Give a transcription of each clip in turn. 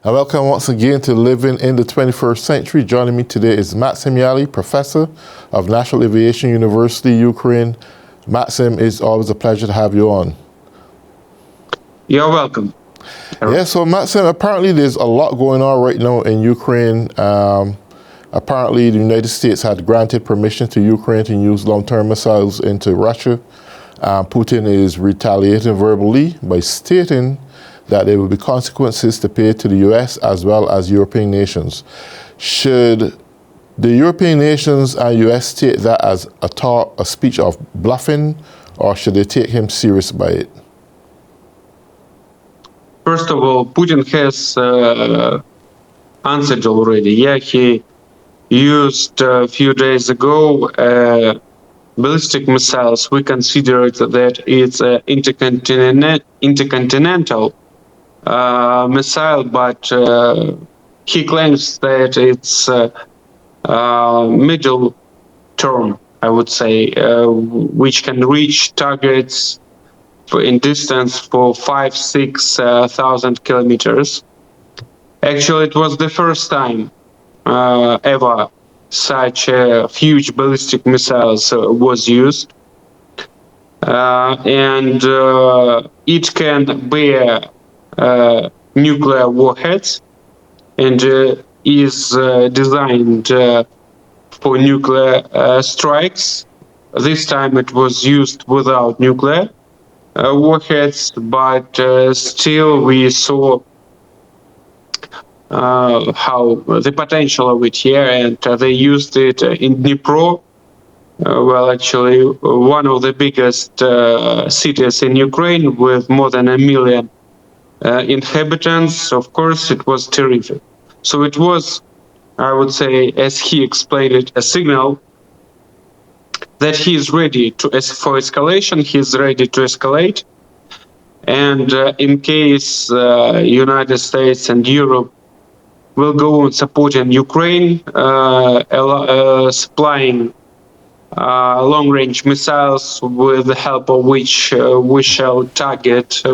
And welcome once again to Living in the 21st Century. Joining me today is Maksym Yali, Professor of National Aviation University, Ukraine. Maksym, it's always a pleasure to have you on. You're welcome. Yeah, so Maksym, apparently there's a lot going on right now in Ukraine. Apparently the United States had granted permission to Ukraine to use long-term missiles into Russia. Putin is retaliating verbally by stating that there will be consequences to pay to the US as well as European nations. Should the European nations and US take that as a speech of bluffing, or should they take him serious by it? First of all, Putin has answered already. Yeah, he used a few days ago ballistic missiles. We consider it that it's an intercontinental missile, but he claims that it's middle term, I would say, which can reach targets in distance for 5,000-6,000 kilometers. Actually, it was the first time ever such huge ballistic missiles was used, and it can bear nuclear warheads and is designed for nuclear strikes. This time it was used without nuclear warheads, but still we saw how the potential of it here, and they used it in Dnipro. Well, actually, one of the biggest cities in Ukraine with more than 1 million inhabitants. Of course, it was terrific. So it was, I would say, as he explained it, a signal that he is ready for escalation. He is ready to escalate, and in case United States and Europe will go on supporting Ukraine, supplying long-range missiles with the help of which we shall target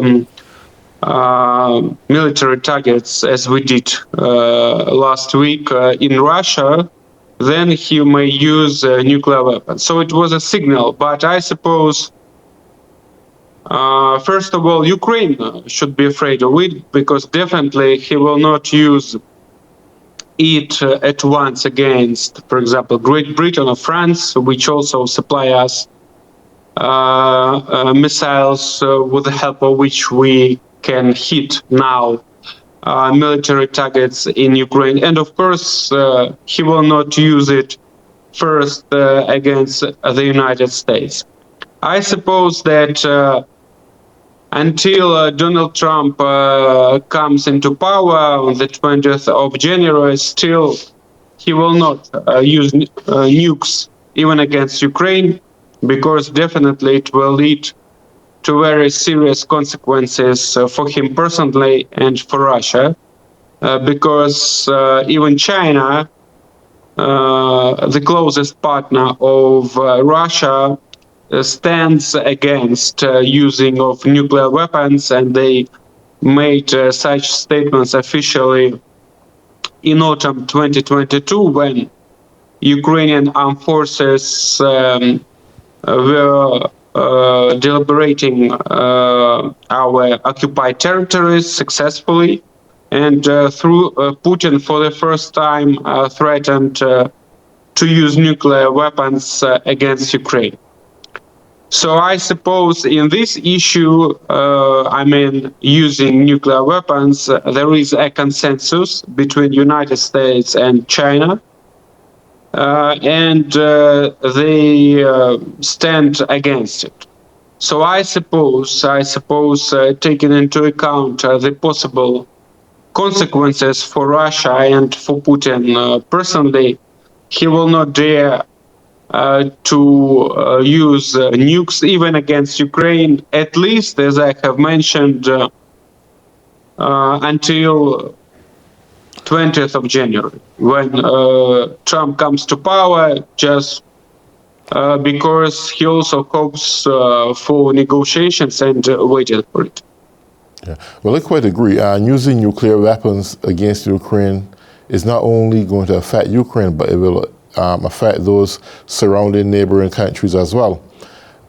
military targets, as we did last week in Russia, then he may use nuclear weapons. So it was a signal, but I suppose, first of all, Ukraine should be afraid of it, because definitely he will not use it at once against, for example, Great Britain or France, which also supply us missiles with the help of which we can hit now military targets in Ukraine. And of course, he will not use it first against the United States. I suppose that until Donald Trump comes into power on the 20th of January, still he will not use nukes even against Ukraine, because definitely it will lead to very serious consequences for him personally and for Russia, because even China, the closest partner of Russia, stands against using of nuclear weapons, and they made such statements officially in autumn 2022, when Ukrainian armed forces were deliberating our occupied territories successfully, and through Putin for the first time threatened to use nuclear weapons against Ukraine. So I suppose in this issue, using nuclear weapons, there is a consensus between United States and China, and they stand against it. So I suppose, taking into account the possible consequences for Russia and for Putin personally, he will not dare to use nukes even against Ukraine, at least, as I have mentioned, until 20th of January, when Trump comes to power, just because he also hopes for negotiations and waiting for it. Yeah. Well, I quite agree. Using nuclear weapons against Ukraine is not only going to affect Ukraine, but it will affect those surrounding neighboring countries as well.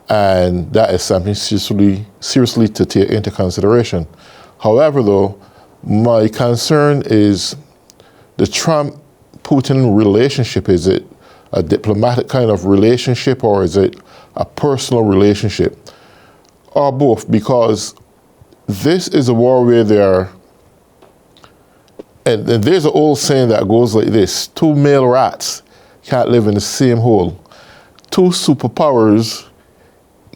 And that is something seriously to take into consideration. However, though, my concern is the Trump-Putin relationship. Is it a diplomatic kind of relationship, or is it a personal relationship, or both? Because this is a war where and there's an old saying that goes like this: two male rats can't live in the same hole. Two superpowers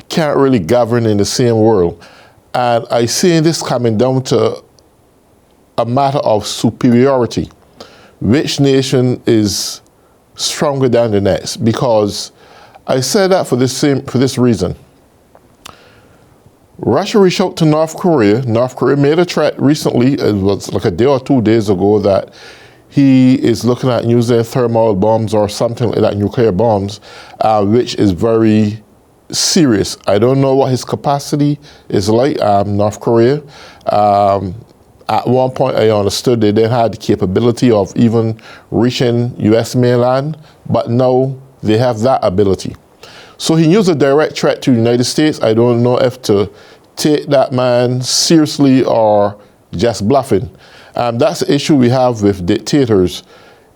can't really govern in the same world. And I see this coming down to a matter of superiority. Which nation is stronger than the next? Because I say that for this reason. Russia reached out to North Korea. North Korea made a threat recently, it was like a day or 2 days ago, that he is looking at using thermal bombs or something like that, nuclear bombs, which is very serious. I don't know what his capacity is like, North Korea. At one point, I understood they didn't have the capability of even reaching U.S. mainland, but now they have that ability. So he used a direct threat to the United States. I don't know if to take that man seriously or just bluffing. That's the issue we have with dictators.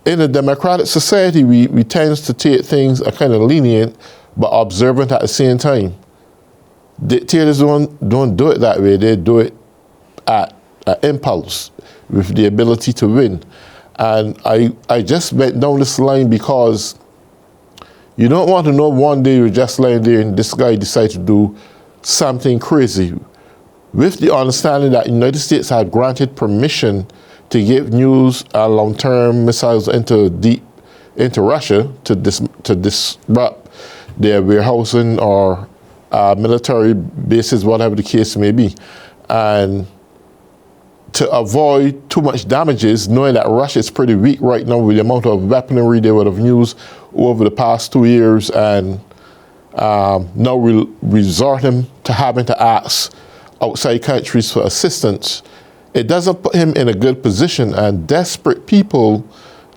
In a democratic society, we tend to take things a kind of lenient, but observant at the same time. Dictators don't do it that way. They do it at impulse, with the ability to win. And I just went down this line because you don't want to know one day you're just lying there and this guy decides to do something crazy, with the understanding that the United States had granted permission to give news long-term missiles into Russia to disrupt their warehousing or military bases, whatever the case may be. And to avoid too much damages, knowing that Russia is pretty weak right now with the amount of weaponry they would have used over the past 2 years, and now we're resorting to having to ask outside countries for assistance, it doesn't put him in a good position, and desperate people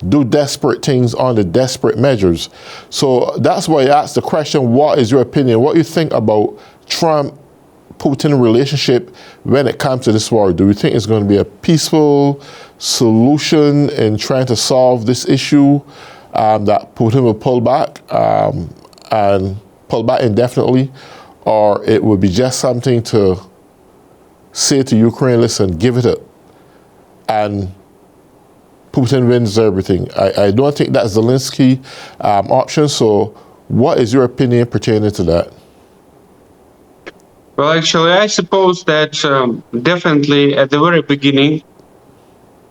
do desperate things on the desperate measures. So that's why I asked the question, what is your opinion? What do you think about Trump-Putin relationship when it comes to this war? Do you think it's going to be a peaceful solution in trying to solve this issue, that Putin will pull back and pull back indefinitely, or it would be just something to say to Ukraine, listen, give it up, and Putin wins everything? I don't think that's Zelensky option. So what is your opinion pertaining to that? Well, actually, I suppose that definitely at the very beginning,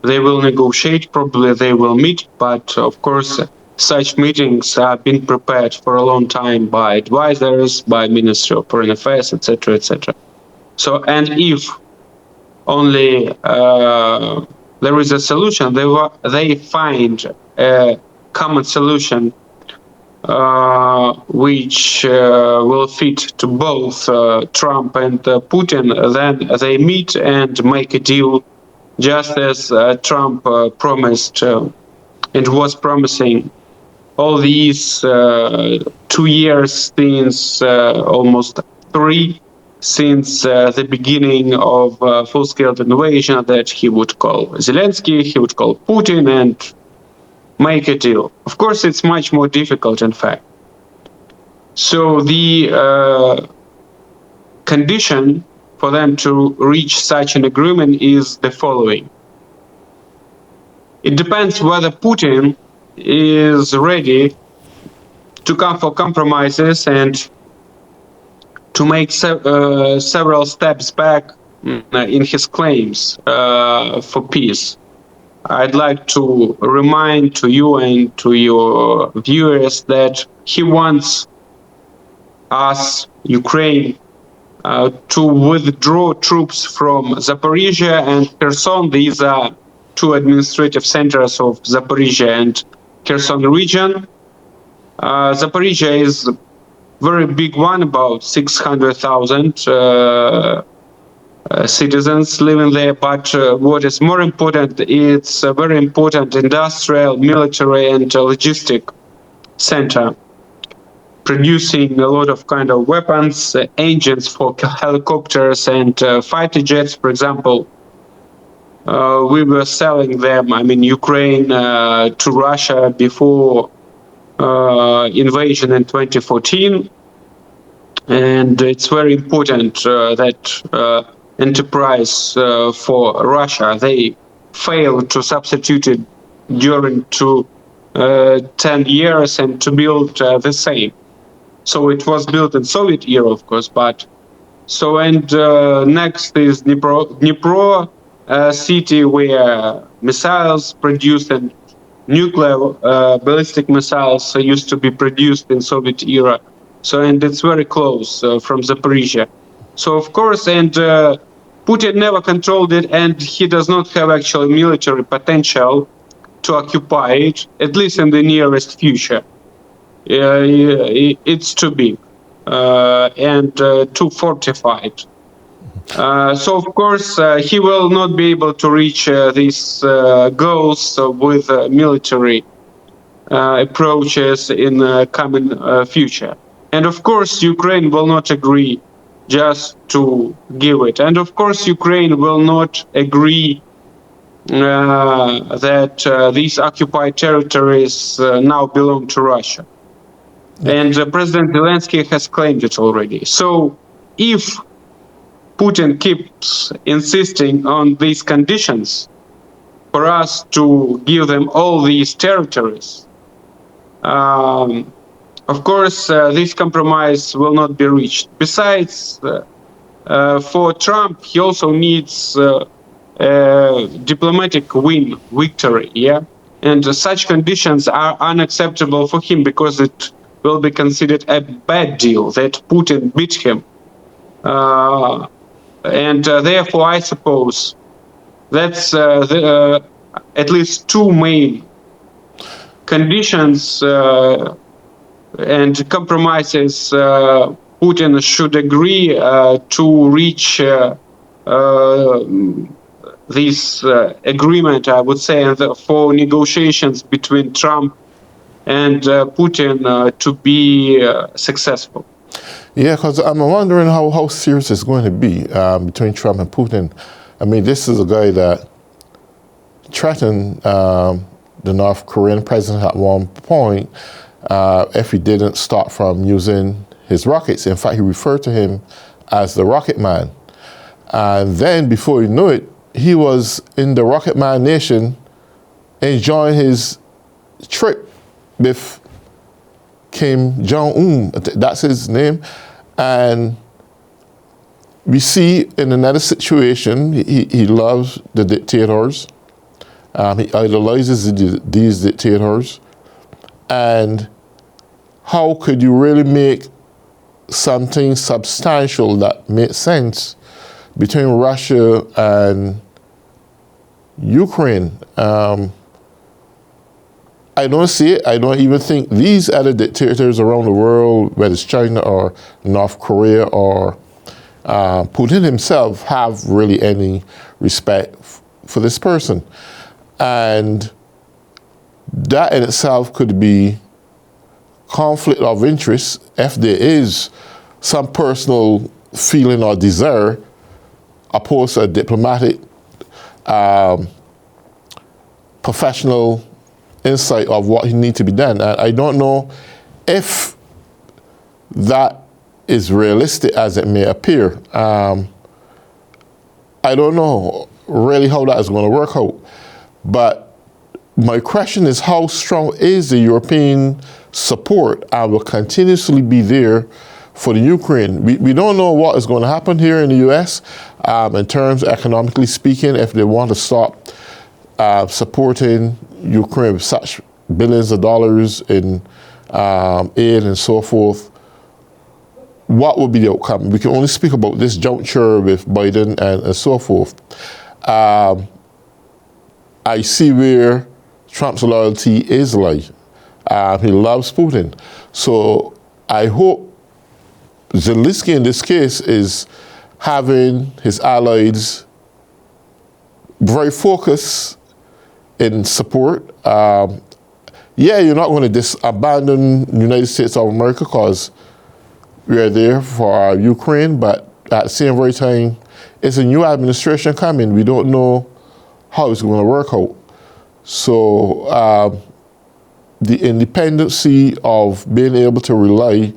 they will negotiate, probably they will meet, but of course, such meetings have been prepared for a long time by advisors, by Ministry of Foreign Affairs, etc., etc. So, and if only there is a solution, they find a common solution which will fit to both Trump and Putin, then they meet and make a deal, just as Trump promised and was promising all these 2 years since almost 3, since the beginning of full-scale invasion, that he would call Zelensky, he would call Putin, and make a deal. Of course, it's much more difficult, in fact. So the condition for them to reach such an agreement is the following. It depends whether Putin is ready to come for compromises and to make several steps back in his claims for peace. I'd like to remind to you and to your viewers that he wants us, Ukraine, to withdraw troops from Zaporizhia and Kherson. These are two administrative centers of Zaporizhia and Kherson region. Zaporizhia is a very big one, about 600,000 citizens living there, but what is more important, it's a very important industrial, military, and logistic center, producing a lot of kind of weapons, engines for helicopters and fighter jets, for example. We were selling them, Ukraine to Russia before invasion in 2014. And it's very important that enterprise for Russia, they failed to substitute it during 10 years and to build the same. So it was built in Soviet era, of course, but next is Dnipro city, where missiles produced and nuclear ballistic missiles used to be produced in Soviet era. And it's very close from Zaporizhia. So of course, and Putin never controlled it, and he does not have actual military potential to occupy it, at least in the nearest future. It's too big and too fortified. So of course, he will not be able to reach these goals with military approaches in the coming future. And of course, Ukraine will not agree just to give it. And of course, Ukraine will not agree that these occupied territories now belong to Russia. And President Zelensky has claimed it already. So if Putin keeps insisting on these conditions for us to give them all these territories, of course, this compromise will not be reached. Besides, for Trump, he also needs diplomatic victory, yeah? And such conditions are unacceptable for him because it will be considered a bad deal that Putin beat him. Therefore, I suppose that's at least two main conditions and compromises Putin should agree to reach this agreement, I would say, for negotiations between Trump and Putin to be successful. Yeah, because I'm wondering how serious it's going to be between Trump and Putin. I mean, this is a guy that threatened the North Korean president at one point if he didn't stop from using his rockets. In fact, he referred to him as the Rocket Man. And then, before you knew it, he was in the Rocket Man Nation enjoying his trip with Kim Jong-un, that's his name. And we see in another situation, he loves the dictators. He idolizes these dictators. And how could you really make something substantial that makes sense between Russia and Ukraine? I don't see it. I don't even think these other dictators around the world, whether it's China or North Korea or Putin himself, have really any respect for this person. And that in itself could be conflict of interest if there is some personal feeling or desire opposed to a diplomatic, professional insight of what needs to be done. And I don't know if that is realistic as it may appear. I don't know really how that is going to work out. But my question is, how strong is the European support and will continuously be there for the Ukraine? We don't know what is going to happen here in the U.S. In terms of economically speaking, if they want to stop supporting Ukraine with such billions of dollars in aid and so forth. What will be the outcome? We can only speak about this juncture with Biden and so forth. I see where Trump's loyalty is like. He loves Putin. So I hope Zelensky in this case is having his allies very focused in support. Yeah, you're not going to abandon the United States of America because we are there for Ukraine, but at the same very time, it's a new administration coming. We don't know how it's going to work out. So the independency of being able to rely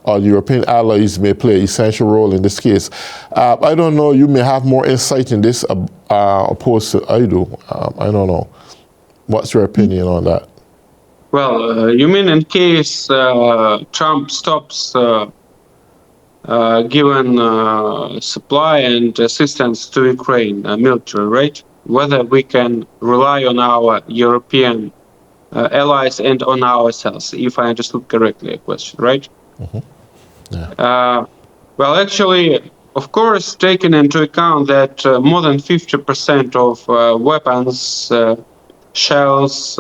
on European allies may play an essential role in this case. I don't know, you may have more insight in this opposed to I do. I don't know. What's your opinion on that? Well, you mean in case Trump stops giving supply and assistance to Ukraine military, right? Whether we can rely on our European allies and on ourselves, if I understood correctly the question, right? Mm-hmm. Yeah. Well, actually, of course, taking into account that more than 50% of weapons, shells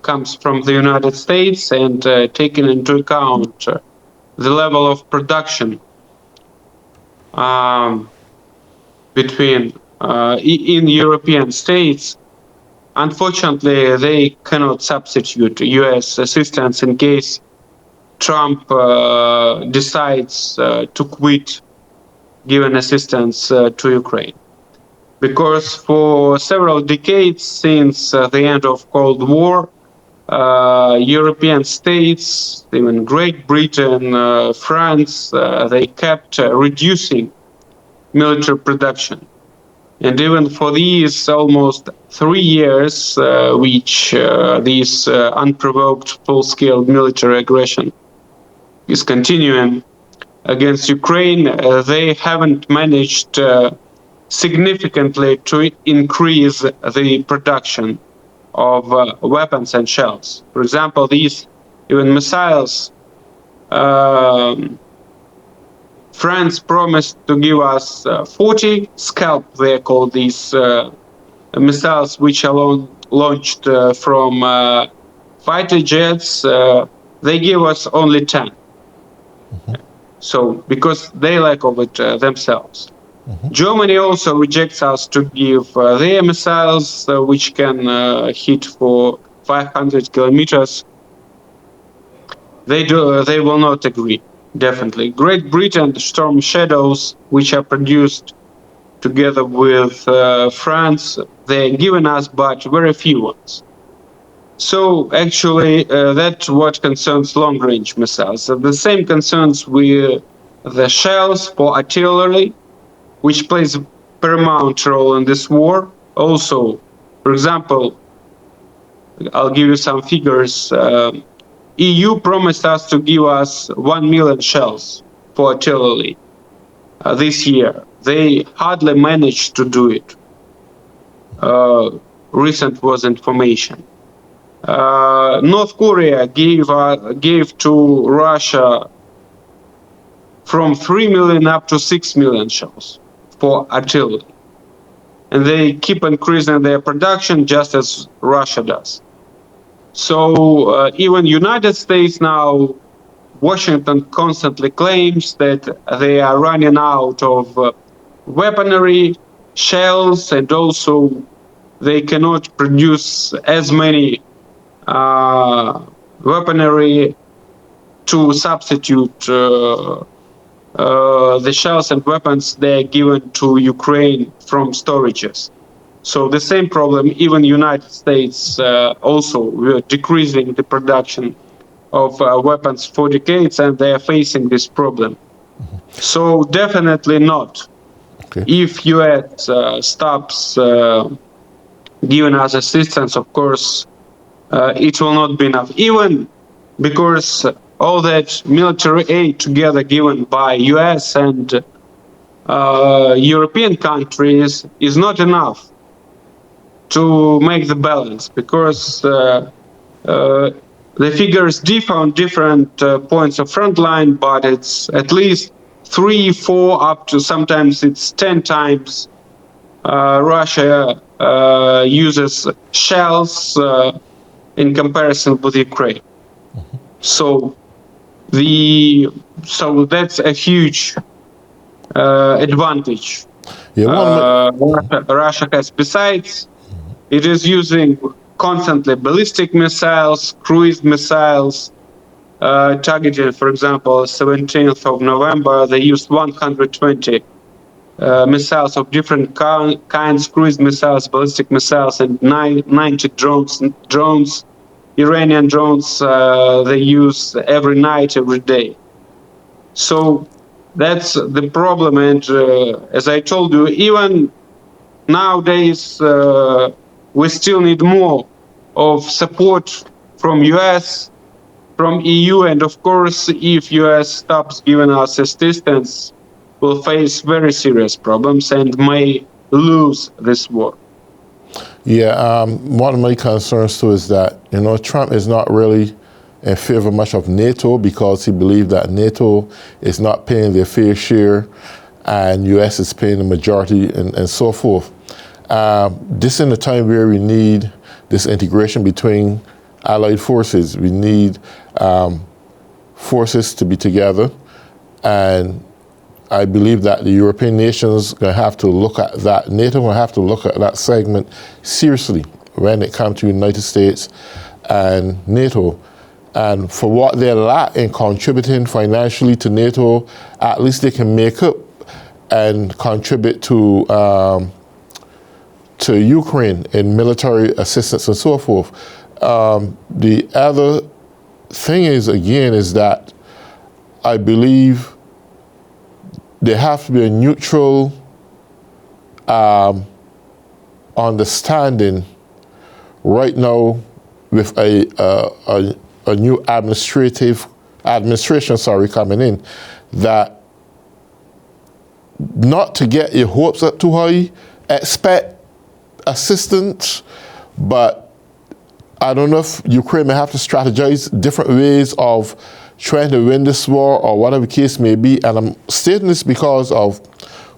comes from the United States, and taking into account the level of production between in European states, unfortunately, they cannot substitute U.S. assistance in case Trump decides to quit giving assistance to Ukraine. Because for several decades since the end of Cold War, European states, even Great Britain, France, they kept reducing military production. And even for these almost 3 years, which this unprovoked full-scale military aggression is continuing against Ukraine, they haven't managed significantly to increase the production of weapons and shells. For example, these even missiles, France promised to give us 40 Scalp, they call these missiles, which are launched from fighter jets. They give us only 10. Mm-hmm. So, because they lack of it themselves. Mm-hmm. Germany also rejects us to give their missiles, which can hit for 500 kilometers. They will not agree, definitely. Great Britain, Storm Shadows, which are produced together with France, they're given us, but very few ones. So actually, that's what concerns long-range missiles. The same concerns with the shells for artillery, which plays a paramount role in this war. Also, for example, I'll give you some figures. EU promised us to give us 1 million shells for artillery this year. They hardly managed to do it. Recent was information. North Korea gave to Russia from 3 million up to 6 million shells for artillery. And they keep increasing their production just as Russia does. So even United States now, Washington constantly claims that they are running out of weaponry, shells, and also they cannot produce as many weaponry to substitute the shells and weapons they are given to Ukraine from storages. So the same problem, even United States also were decreasing the production of weapons for decades, and they are facing this problem. Mm-hmm. So definitely not. Okay. If US stops giving us assistance, of course, it will not be enough. Even because all that military aid together given by US and European countries is not enough to make the balance, because the figures differ on different points of front line, but it's at least 3, 4, up to sometimes it's 10 times Russia uses shells in comparison with Ukraine. Mm-hmm. So that's a huge advantage Yeah, Russia has. Besides, it is using constantly ballistic missiles, cruise missiles, targeting, for example, 17th of November, they used 120 missiles of different kinds, cruise missiles, ballistic missiles, and 90 drones, Iranian drones, they use every night, every day. So that's the problem. And as I told you, even nowadays, we still need more of support from US, from EU, and of course, if US stops giving us assistance, we'll face very serious problems and may lose this war. Yeah, one of my concerns too is that, Trump is not really in favor much of NATO because he believed that NATO is not paying their fair share and US is paying the majority and so forth. This in a time where we need this integration between allied forces. We need forces to be together, and I believe that the European nations are going to have to look at that. NATO will have to look at that segment seriously when it comes to the United States and NATO. And for what they lack in contributing financially to NATO, at least they can make up and contribute to Ukraine in military assistance and so forth. The other thing is that I believe there have to be a neutral understanding right now with a new administration coming in, that not to get your hopes up too high, expect assistance, but I don't know if Ukraine may have to strategize different ways of trying to win this war or whatever the case may be. And I'm stating this because of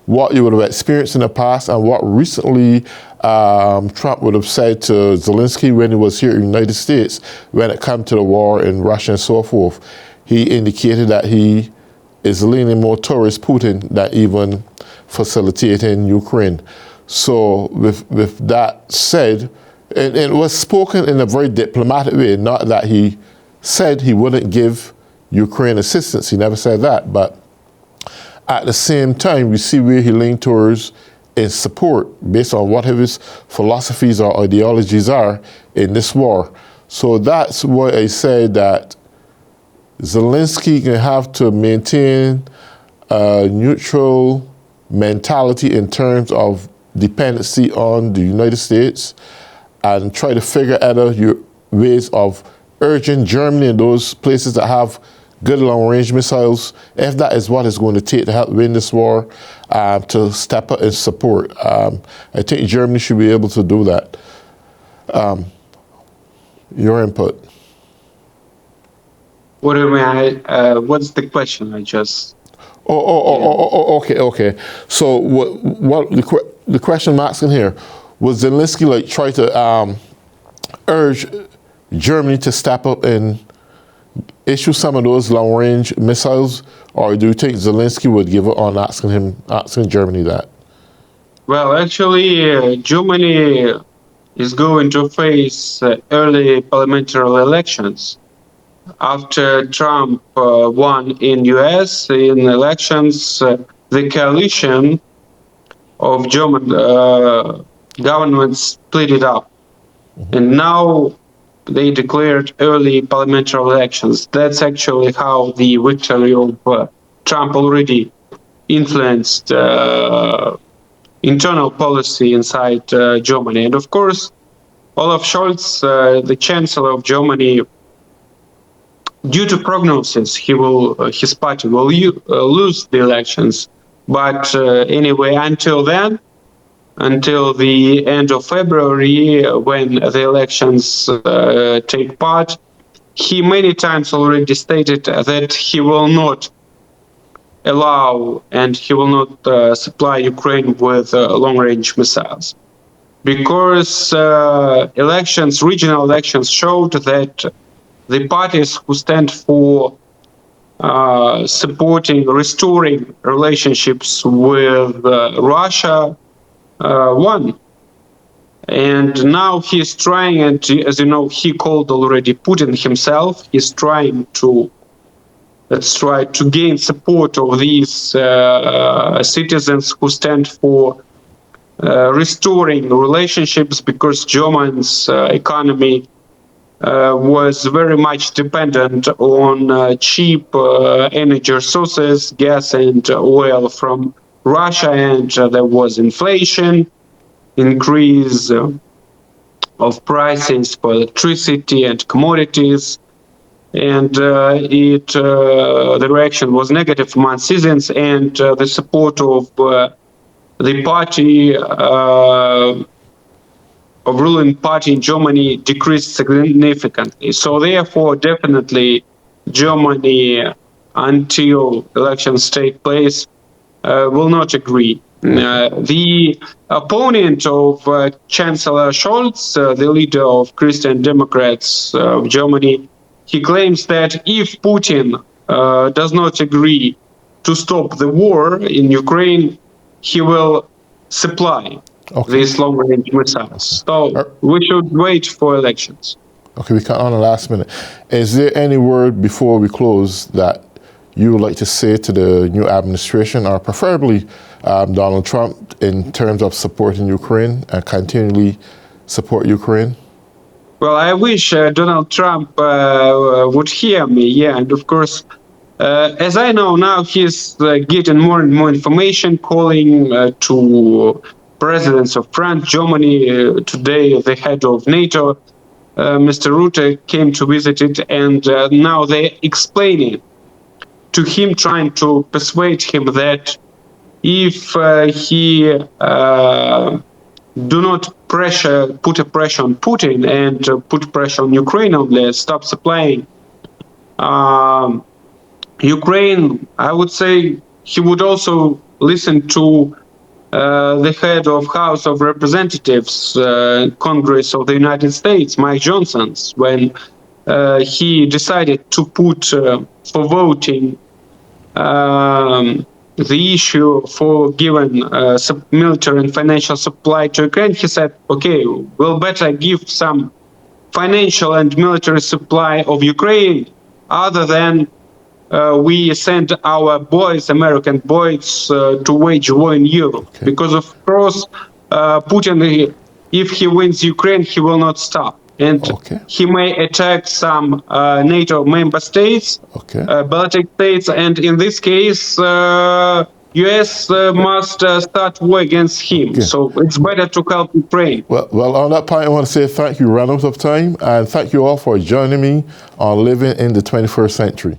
what you would have experienced in the past and what recently Trump would have said to Zelensky when he was here in the United States when it came to the war in Russia and so forth. He indicated that he is leaning more towards Putin than even facilitating Ukraine. So with that said, and it was spoken in a very diplomatic way, not that he said he wouldn't give Ukraine assistance. He never said that. But at the same time, we see where he leaned towards in support based on what his philosophies or ideologies are in this war. So that's why I said that Zelensky can have to maintain a neutral mentality in terms of dependency on the United States and try to figure out ways of urging Germany and those places that have good long-range missiles, if that is what it's going to take to help win this war, to step up and support. I think Germany should be able to do that. Your input. What do you mean? What's the question? I just... Okay. So what the question I'm asking here, was Zelensky try to urge Germany to step up and issue some of those long-range missiles, or do you think Zelensky would give up on asking Germany that? Well, actually, Germany is going to face early parliamentary elections. After Trump won in US in elections, the coalition of German government split it up. Mm-hmm. And now they declared early parliamentary elections. That's actually how the victory of Trump already influenced internal policy inside Germany. And of course, Olaf Scholz, the Chancellor of Germany, due to prognosis, his party will lose the elections. But anyway, until then, until the end of February, when the elections take part, he many times already stated that he will not allow and he will not supply Ukraine with long-range missiles. Because regional elections showed that the parties who stand for restoring relationships with Russia won. And now he's trying, and as you know, he called already Putin himself. He's trying to, to gain support of these citizens who stand for restoring relationships, because Germany's economy was very much dependent on cheap energy resources, gas and oil from Russia, and there was inflation, increase of prices for electricity and commodities, and the reaction was negative among citizens, and the support of the party of ruling party in Germany decreased significantly. So therefore, definitely, Germany, until elections take place, will not agree. The opponent of Chancellor Scholz, the leader of Christian Democrats of Germany, he claims that if Putin does not agree to stop the war in Ukraine, he will supply these long-range missiles. So we should wait for elections. Okay, we can't on the last minute. Is there any word before we close that you would like to say to the new administration, or preferably Donald Trump, in terms of supporting Ukraine and continually support Ukraine? Well, I wish Donald Trump would hear me, yeah, and of course, as I know now, he's getting more and more information, calling to presidents of France, Germany. Today, the head of NATO, Mr. Rutte, came to visit it, and now they're explaining to him, trying to persuade him that if he do not put a pressure on Putin and put pressure on Ukraine only, stop supplying Ukraine, I would say he would also listen to the head of House of Representatives, Congress of the United States, Mike Johnson, when he decided to put for voting the issue for giving military and financial supply to Ukraine. He said, okay, we'll better give some financial and military supply of Ukraine other than we send our boys, American boys, to wage war in Europe. Okay. Because of course, Putin, if he wins Ukraine, he will not stop. And he may attack some NATO member states, Baltic states, and in this case, US must start war against him. So it's better to help Ukraine. Well, on that point, I want to say thank you, run out of time, and thank you all for joining me on Living in the 21st Century.